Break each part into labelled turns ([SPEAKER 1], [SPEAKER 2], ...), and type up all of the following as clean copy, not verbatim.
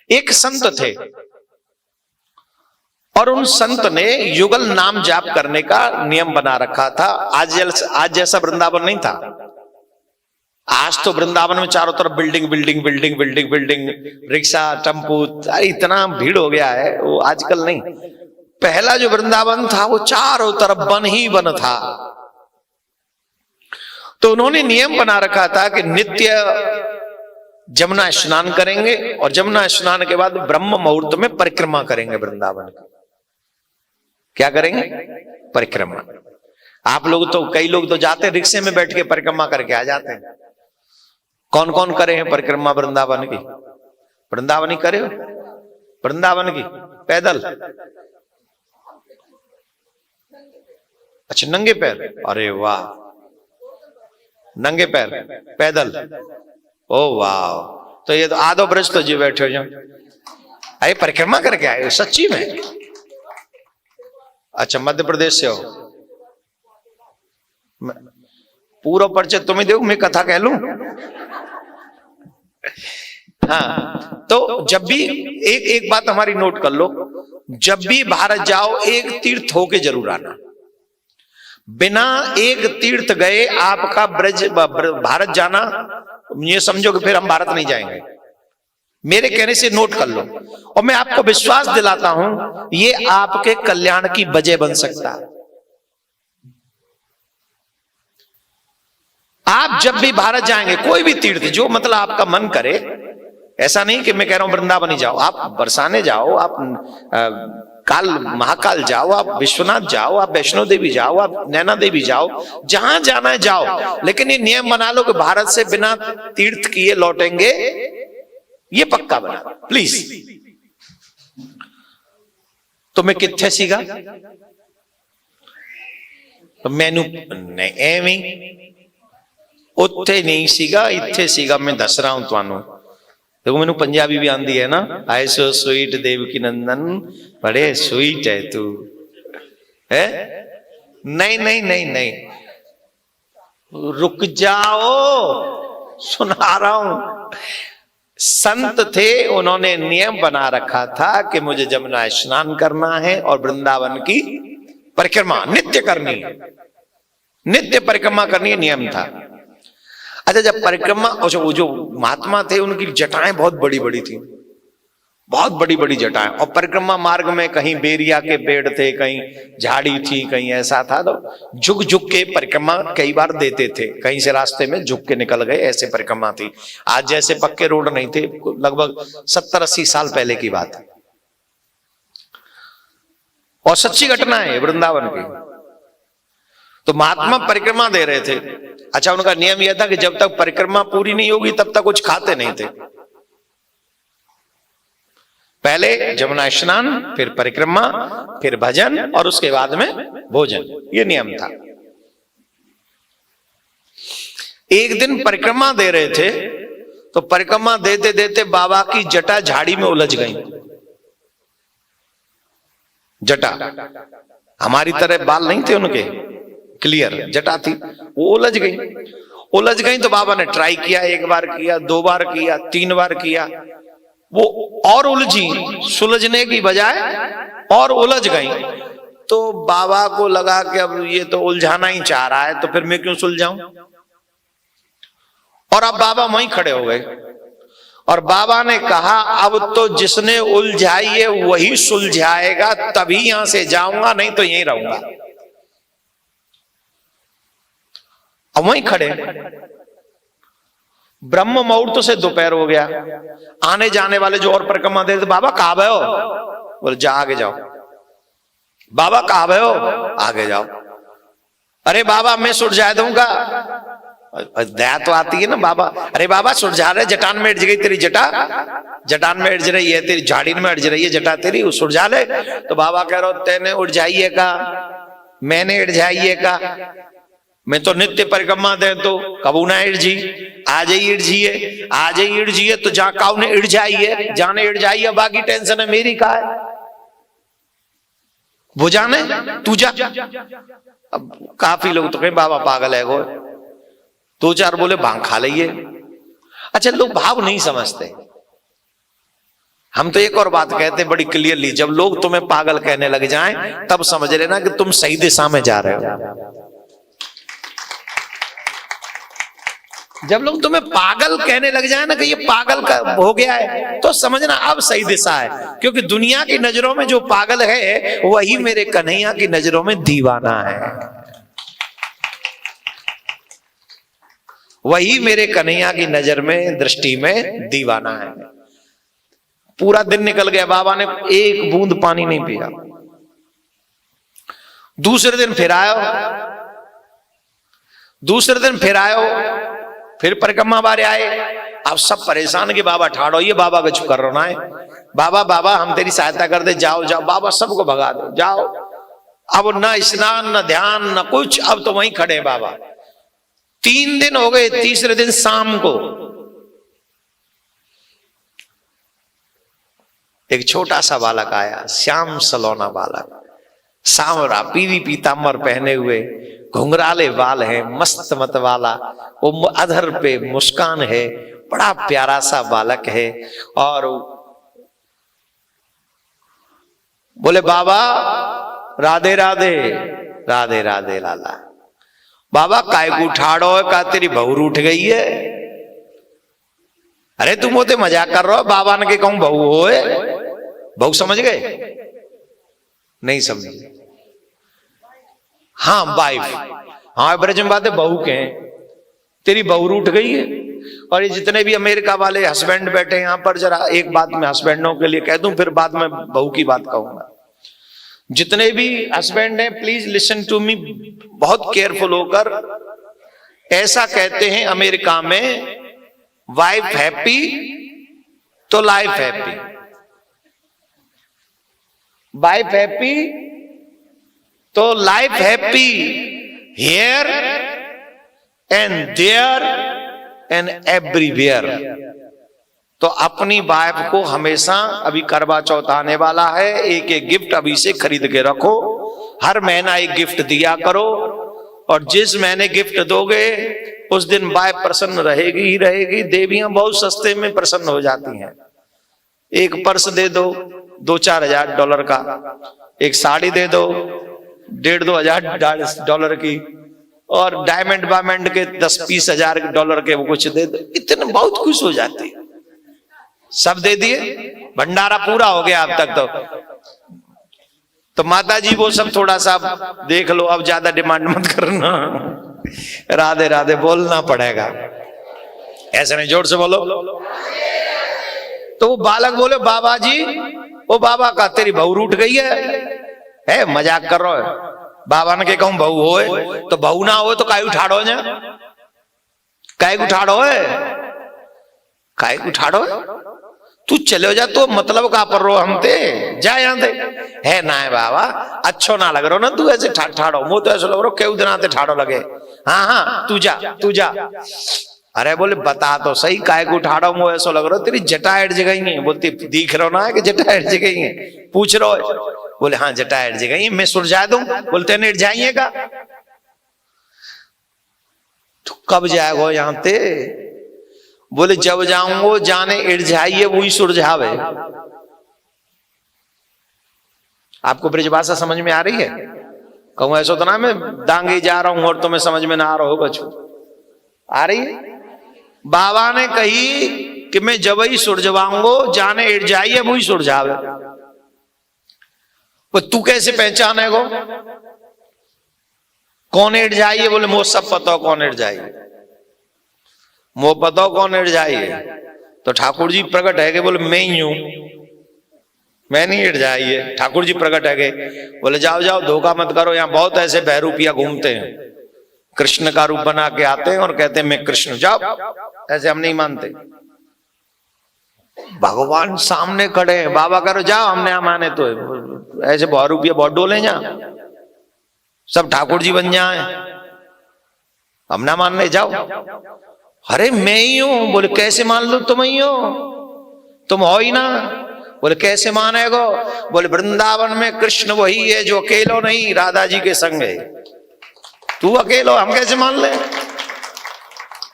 [SPEAKER 1] एक संत थे और उन संत ने युगल नाम जाप करने का नियम बना रखा था। आज जैसा वृंदावन नहीं था। आज तो वृंदावन में चारों तरफ building building building building building, rickshaw, tempo, इतना भीड़ हो गया है, वो आजकल नहीं। पहला जो वृंदावन था वो चारों तरफ वन ही वन था। तो उन्होंने नियम बना रखा था कि नित्य जमुना स्नान करेंगे और जमुना स्नान के बाद ब्रह्म मुहूर्त में परिक्रमा करेंगे वृंदावन की। क्या करेंगे? परिक्रमा। आप लोग तो, कई लोग तो जाते रिक्शे में बैठ के परिक्रमा करके आ जाते हैं। कौन कौन करे हैं परिक्रमा वृंदावन की? वृंदावन ही करे हो? वृंदावन की पैदल? अच्छा, नंगे पैर? अरे वाह, नंगे पैर पैदल, ओ वाह। तो ये तो आधो ब्रज तो जी बैठे हो, अरे परिक्रमा करके आए हो सच्ची में? अच्छा, मध्य प्रदेश से हो? पूरा परिचय तुम्हें दो, मैं कथा कह लूं? हाँ, तो जब भी एक बात हमारी नोट कर लो, जब भी भारत जाओ एक तीर्थ होके जरूर आना। बिना एक तीर्थ गए आपका ब्रज भारत जाना, ये समझो कि फिर हम भारत नहीं जाएंगे। मेरे कहने से नोट कर लो, और मैं आपको विश्वास दिलाता हूं ये आपके कल्याण की वजह बन सकता है। आप जब भी भारत जाएंगे, कोई भी तीर्थ जो मतलब आपका मन करे, ऐसा नहीं कि मैं कह रहा हूं वृंदावन ही जाओ, आप बरसाने जाओ, आप काल महाकाल जाओ, आप विश्वनाथ जाओ, आप वैष्णो देवी जाओ, आप नैना देवी जाओ, जहां जाना है जाओ, लेकिन ये नियम बना लो कि भारत से बिना तीर्थ किए लौटेंगे, ये पक्का बना प्लीज। तो मैं कित्थे सीगा तो मैनू नहीं एवं उत्थे नहीं सीगा, इत्थे सीगा। मैं दस रहा हूं तुहानू। देखो मैनू पंजाबी भी आंदी है ना, आए सो स्वीट देवकी नंदन, बड़े स्वीट है तू, है? नहीं नहीं नहीं नहीं, रुक जाओ, सुना रहा हूं। संत थे, उन्होंने नियम बना रखा था कि मुझे जमुना स्नान करना है और वृंदावन की परिक्रमा नित्य करनी है, नित्य परिक्रमा करनी है, नियम था। अच्छा, जब परिक्रमा, वो जो महात्मा थे उनकी जटाएं बहुत बड़ी बड़ी थी, बहुत बड़ी बड़ी जटाएं, और परिक्रमा मार्ग में कहीं बेरिया के पेड़ थे, कहीं झाड़ी थी, कहीं ऐसा था, तो झुक झुक के परिक्रमा कई बार देते थे। कहीं से रास्ते में झुक के निकल गए, ऐसे परिक्रमा थी। आज जैसे पक्के रोड नहीं थे, लगभग 70-80 साल पहले की बात है, और सच्ची घटना है वृंदावन की। तो महात्मा परिक्रमा दे रहे थे। अच्छा, उनका नियम यह था कि जब तक परिक्रमा पूरी नहीं होगी तब तक कुछ खाते नहीं थे। पहले जमुना स्नान, फिर परिक्रमा, फिर भजन, और उसके बाद में भोजन, ये नियम था। एक दिन परिक्रमा दे रहे थे, तो परिक्रमा देते देते बाबा की जटा झाड़ी में उलझ गई। जटा, हमारी तरह बाल नहीं थे उनके, क्लियर जटा थी, वो उलझ गई। उलझ गई तो बाबा ने ट्राई किया, एक बार किया, दो बार किया, 3 बार किया, वो और उलझी, सुलझने की बजाय और उलझ गई। तो बाबा को लगा कि अब ये तो उलझाना ही चाह रहा है, तो फिर मैं क्यों सुलझाऊं। और अब बाबा वहीं खड़े हो गए, और बाबा ने कहा अब तो जिसने उलझाई है वही सुलझाएगा, तभी यहां से जाऊंगा, नहीं तो यहीं रहूंगा। अब वहीं खड़े, ब्रह्म मुहूर्त से दोपहर हो गया। आने जाने वाले जो और परिक्रमा दे रहे थे, बाबा कहां गए हो? बोले जा आगे जाओ। बाबा कहां गए हो? आगे जाओ। अरे बाबा मैं सुलझा दूंगा। दया तो आती है ना बाबा। अरे बाबा सुलझा रहे, जटान में अड़ज गई तेरी जटा, जटान में अड़ज रही है तेरी, झाड़ी में अड़ज रही है जटा तेरी, वो सुलझा ले। तो बाबा कह रहे तेने उलझाइए का, मैंने उलझाइए का, मैं तो नित्य परिक्रमा दे तो कबू ना इड़जी, आज ही इड़जिए, आज ही इड़जिए, तो जहां काऊ ने इड़जाइए, जाने इड़जाइए, बाकी टेंशन है मेरी का है, वो जाने तू जा। अब काफी लोग तो कहें बाबा पागल है वो, 2-4 बोले भांग खा लिये। अच्छा, लोग भाव नहीं समझते। हम तो एक और बात कहते बड़ी क्लियरली, जब लोग तुम्हें पागल कहने लग जाएं तब समझ लेना कि तुम सही दिशा में जा रहे हो। जब लोग तुम्हें पागल कहने लग जाए ना कि ये पागल का हो गया है, तो समझना अब सही दिशा है। क्योंकि दुनिया की नजरों में जो पागल है वही मेरे कन्हैया की नजरों में दीवाना है, वही मेरे कन्हैया की नजर में, दृष्टि में दीवाना है। पूरा दिन निकल गया, बाबा ने एक बूंद पानी नहीं पिया। दूसरे दिन फिर आयो, दूसरे दिन फिर आयो, फिर परिक्रमा बारे आए। अब सब परेशान कि बाबा ठाड़ो, ये बाबा का चुप कर रहा है। बाबा बाबा हम तेरी सहायता कर दे, जाओ जाओ। बाबा सबको भगा दो, जाओ। अब न स्नान न ध्यान न कुछ, अब तो वहीं खड़े बाबा। 3 दिन हो गए। तीसरे दिन शाम को एक छोटा सा बालक आया, श्याम सलोना बालक, सांवरा, पीली पीतांबर पहने हुए, घुंघराले बाल हैं, मस्त मत वाला, वो अधर पे मुस्कान है, बड़ा प्यारा सा बालक है। और बोले बाबा राधे राधे, राधे राधे लाला। बाबा काय को उठाड़ो है, का तेरी बहू उठ गई है? अरे तुम होते मजाक कर रहे हो, बाबा ने के कहूं बहू होए? बहू समझ गए? नहीं समझे? हाँ वाइफ, हाँ ब्रज में बात है, बहू के हैं। तेरी बहू उठ गई है। और ये जितने भी अमेरिका वाले हस्बैंड बैठे हैं यहाँ पर, जरा एक बात मैं हस्बैंडों के लिए कह दूं, फिर बाद में बहू की बात कहूंगा। जितने भी हस्बैंड हैं प्लीज लिसन टू मी, बहुत केयरफुल होकर। ऐसा कहते हैं अमेरिका में, वाइफ हैप्पी तो लाइफ हैप्पी, वाइफ हैप्पी तो life happy, here and there and everywhere. तो अपनी वाइफ को हमेशा, अभी करवा चौथ आने वाला है, एक एक गिफ्ट अभी से खरीद के रखो। हर महीना एक गिफ्ट दिया करो, और जिस महीने गिफ्ट दोगे उस दिन वाइफ प्रसन्न रहेगी ही रहेगी। देवियां बहुत सस्ते में प्रसन्न हो जाती हैं। एक पर्स दे दो 2-4 हजार डॉलर का, एक साड़ी दे दो 1,5-2 हजार डॉलर की, और डायमंड वायमंड के 10-20 हजार डॉलर के वो कुछ दे दो, इतने बहुत खुश हो जाती है। सब दे दिए, भंडारा पूरा हो गया अब तक। तो माता जी वो सब थोड़ा सा देख लो, अब ज्यादा डिमांड मत करना। राधे राधे बोलना पड़ेगा, ऐसे नहीं, जोर से बोलो। तो वो बालक बोले बाबा जी, ओ बाबा का तेरी बहू उठ गई है मजाक कर रहे हो? बाबा ने के कहूं बहू होए, तो बहू ना हो तो काय उठाड़ो जा, काय उठाड़ो है, काय उठाड़ो तू चले जा, तो मतलब का पर रो हम ते जा यहाँ थे है ना है बाबा, अच्छो ना लग रहा ना तू ऐसे ठाड़ो, मुंह तो ऐसे लग रहा क्यों दिन आते ठाड़ो लगे। हाँ हाँ तू जा तू जा। अरे बोले बता तो सही, काय को उठाड़ो, मुंह ऐसा लग रहा तेरी जटा अट गई है। बोलती दिख रहा ना है कि जटा अट गई है, पूछ रहा है? बोले हाँ जटा अट गई है, मैं सुलझा दूं। बोलते नहीं जाइएगा तो कब जाएगा यहाँ ते? बोले जब जाऊंगो जाने इड़ जाइए वही सुलझावे। आपको ब्रजभाषा समझ में आ रही है? कहूं ऐसा तो ना मैं दांगी जा रहा हूं और तुम्हें समझ में ना आ रहा हो बच्चों, आ रही है? बाबा ने कही कि मैं जब ही सुलझवाऊंगो जाने इड़ जाइए वही सुलझावे। तू कैसे पहचाने गो कौन इड़ जाइए? बोले मुझे सब पता हो कौन इड़ जाइए, मो पता कौन इड़ जाइए। तो ठाकुर जी प्रकट है कि बोले मैं ही हूं, मैं नहीं इड़ जाइए, ठाकुर जी प्रकट है कि। बोले जाओ जाओ धोखा मत करो, यहाँ बहुत ऐसे बहरूपिया घूमते हैं, कृष्ण का रूप बना के आते हैं और कहते हैं मैं कृष्ण, जाओ, ऐसे हम नहीं मानते। भगवान सामने खड़े हैं, बाबा करो जाओ, हमने यहाँ माने तो ऐसे बहरूपिया बहुत डोले जा, सब ठाकुर जी बन जाए, हम ना मानने जाओ। अरे मैं ही हूं। बोले कैसे मान लो तुम ही हो, तुम हो ही ना। बोले कैसे मानेगो? बोले वृंदावन में कृष्ण वही है जो अकेलो नहीं राधा जी के संग है, तू अकेलो, हम कैसे मान ले?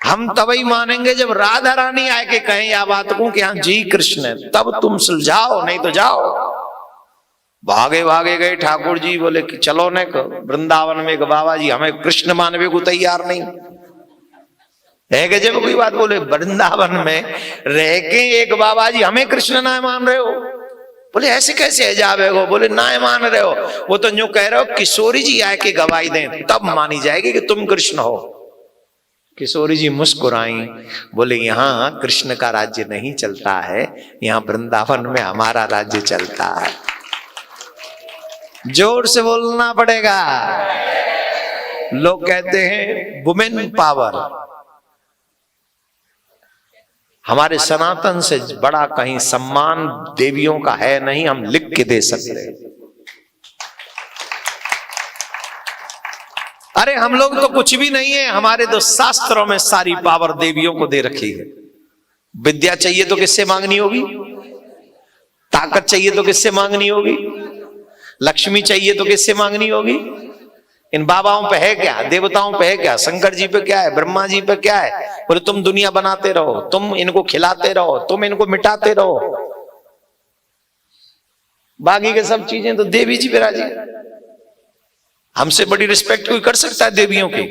[SPEAKER 1] हम तभी मानेंगे जब राधा रानी आए के कहें या बात को कि हाँ जी कृष्ण है, तब तुम सुलझाओ, नहीं तो जाओ। भागे भागे गए ठाकुर जी, बोले कि चलो ने वृंदावन में एक बाबा जी हमें कृष्ण मानवे को तैयार नहीं है। गजब कोई बात, बोले वृंदावन में रह के एक बाबा जी हमें कृष्ण ना मान रहे हो। बोले ऐसे कैसे है जावे हो, बोले ना मान रहे हो, वो तो यूं कह रहे हो किशोरी जी आए के गवाही दें तब मानी जाएगी कि तुम कृष्ण हो। किशोरी जी मुस्कुराई, बोले यहाँ कृष्ण का राज्य नहीं चलता है, यहाँ वृंदावन में हमारा राज्य चलता है। जोर से बोलना पड़ेगा। लोग कहते हैं वुमेन पावर, हमारे सनातन से बड़ा कहीं सम्मान देवियों का है नहीं, हम लिख के दे सकते हैं। अरे हम लोग तो कुछ भी नहीं है, हमारे तो शास्त्रों में सारी पावर देवियों को दे रखी है। विद्या चाहिए तो किससे मांगनी होगी, ताकत चाहिए तो किससे मांगनी होगी, लक्ष्मी चाहिए तो किससे मांगनी होगी। इन बाबाओं पे है क्या, देवताओं पे है क्या, शंकर जी पे क्या है, ब्रह्मा जी पे क्या है। बोले तुम दुनिया बनाते रहो, तुम इनको खिलाते रहो, तुम इनको मिटाते रहो, बाकी के सब चीजें तो देवी जी पे राजी। हमसे बड़ी रिस्पेक्ट कोई कर सकता है देवियों की।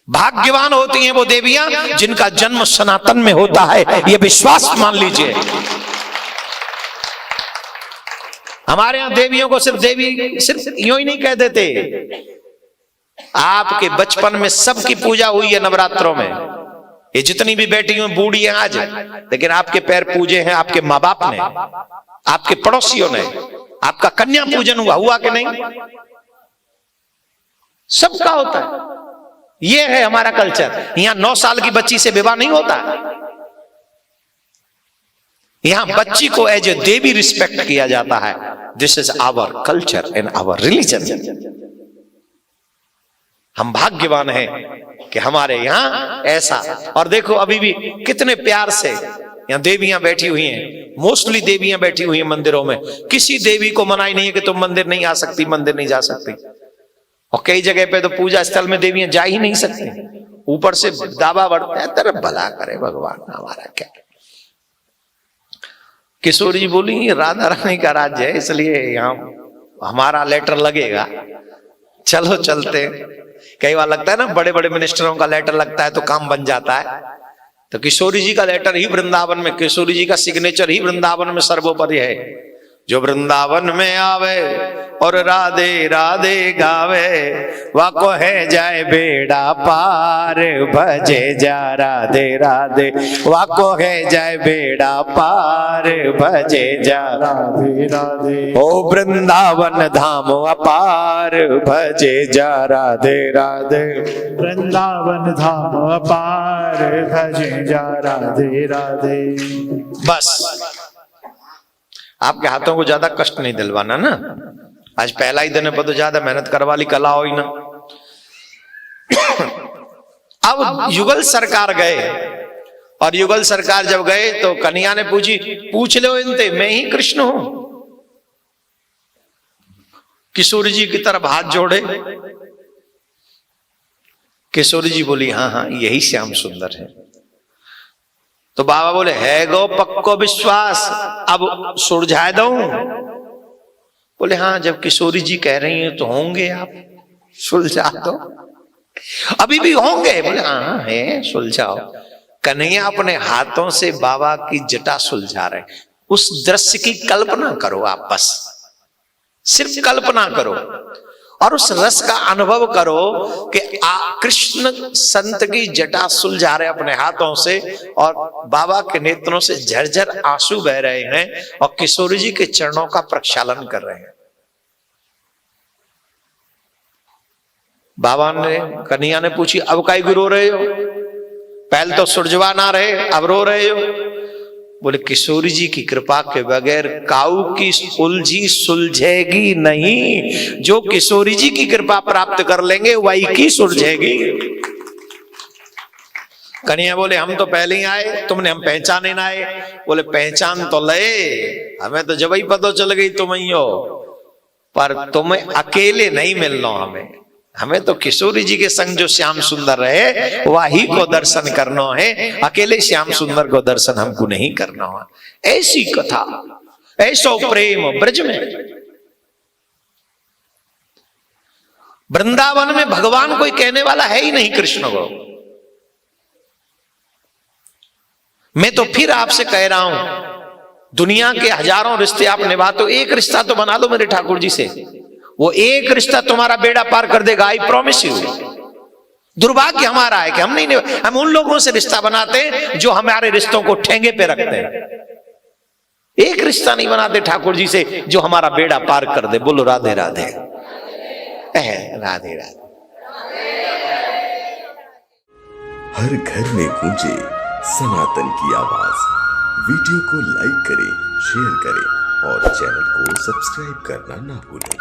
[SPEAKER 1] भाग्यवान होती हैं वो देवियां जिनका जन्म सनातन में होता है, ये विश्वास मान लीजिए। हमारे यहां देवियों को सिर्फ देवी सिर्फ यूं ही नहीं कह देते, आपके बचपन में सबकी पूजा हुई है नवरात्रों में। ये जितनी भी बेटी हुई बूढ़ी हैं आज, लेकिन आपके पैर पूजे हैं आपके माँ बाप ने, आपके पड़ोसियों ने, आपका कन्या पूजन हुआ कि नहीं, सबका होता है। ये है हमारा कल्चर। यहां 9 साल की बच्ची से विवाह नहीं होता, यहां बच्ची को एज ए देवी रिस्पेक्ट किया जाता है। This is our culture and our religion. हम भाग्यवान हैं कि हमारे यहां ऐसा। और देखो अभी भी कितने प्यार से यहां देवियां बैठी हुई हैं, मोस्टली देवियां बैठी हुई हैं मंदिरों में। किसी देवी को मनाही नहीं है कि तुम मंदिर नहीं आ सकती, मंदिर नहीं जा सकती। और कई जगह पे तो पूजा स्थल में देवियां जा ही नहीं सकती, ऊपर से दावा बढ़ता है तरफ भला करे भगवान हमारा क्या। किशोरी जी बोली राधा रानी का राज्य है, इसलिए यहाँ हमारा लेटर लगेगा, चलो चलते। कई बार लगता है ना बड़े बड़े मिनिस्टरों का लेटर लगता है तो काम बन जाता है, तो किशोरी जी का लेटर ही वृंदावन में, किशोरी जी का सिग्नेचर ही वृंदावन में सर्वोपरि है। जो वृंदावन में आवे और राधे राधे गावे, वाको है जाए बेड़ा पार, भजे जा राधे राधे, वाको है जाए बेड़ा पार, भजे जा राधे राधे। ओ वृंदावन धाम अपार, भजे जा राधे राधे,
[SPEAKER 2] वृंदावन धाम अपार, भजे जा राधे राधे।
[SPEAKER 1] बस आपके हाथों को ज्यादा कष्ट नहीं दिलवाना ना। आज पहला ही दिन है, पर तो ज्यादा मेहनत करवा ली, कला हो ही ना। अब युगल सरकार गए, और युगल सरकार जब गए तो कन्हैया ने पूछी, पूछ लो इनसे मैं ही कृष्ण हूं। किशोरी जी की तरफ हाथ जोड़े, किशोरी जी बोली हाँ हाँ यही श्याम सुंदर है। तो बाबा बोले है गो पक्को विश्वास, अब सुलझा दूं। बोले हाँ जब किशोरी जी कह रही हैं तो होंगे, आप सुलझा दो। अभी भी होंगे? बोले हाँ है, सुलझाओ। कन्हैया अपने हाथों से बाबा की जटा सुलझा रहे। उस दृश्य की कल्पना करो आप, बस सिर्फ कल्पना करो और उस रस का अनुभव करो कि कृष्ण संत की जटा सुलझा रहे अपने हाथों से, और बाबा के नेत्रों से झरझर आंसू बह रहे हैं, और किशोरी जी के चरणों का प्रक्षालन कर रहे हैं। बाबा ने, कन्हैया ने पूछी अब काहे रो रहे हो, पहले तो सुलझवा ना रहे, अब रो रहे हो। बोले किशोरी जी की कृपा के बगैर काऊ की उलझी सुलझेगी नहीं, जो किशोरी जी की कृपा प्राप्त कर लेंगे वही की सुलझेगी। कन्हैया बोले हम तो पहले ही आए, तुमने हम पहचाने ना आए। बोले पहचान तो ले, हमें तो जब ही पता चल गई तुम ही हो, पर तुम्हें अकेले नहीं मिलना हमें। हमें तो किशोरी जी के संग जो श्याम सुंदर रहे वही को दर्शन करना है, अकेले श्याम सुंदर को दर्शन हमको नहीं करना है। ऐसी कथा, ऐसो प्रेम ब्रज में। वृंदावन में भगवान कोई कहने वाला है ही नहीं कृष्ण को। मैं तो फिर आपसे कह रहा हूं, दुनिया के हजारों रिश्ते आप निभाते हो, एक रिश्ता तो बना लो मेरे ठाकुर जी से, वो एक रिश्ता तुम्हारा बेड़ा पार कर देगा, आई प्रॉमिस यू। दुर्भाग्य हमारा है कि हम नहीं, हम उन लोगों से रिश्ता बनाते हैं जो हमारे रिश्तों को ठेंगे पे रखते हैं। एक रिश्ता नहीं बनाते ठाकुर जी से जो हमारा बेड़ा पार कर दे। बोलो राधे राधे, राधे राधे।
[SPEAKER 3] हर घर में गूंजे सनातन की आवाज। वीडियो को लाइक करें, शेयर करें और चैनल को सब्सक्राइब करना ना भूलें।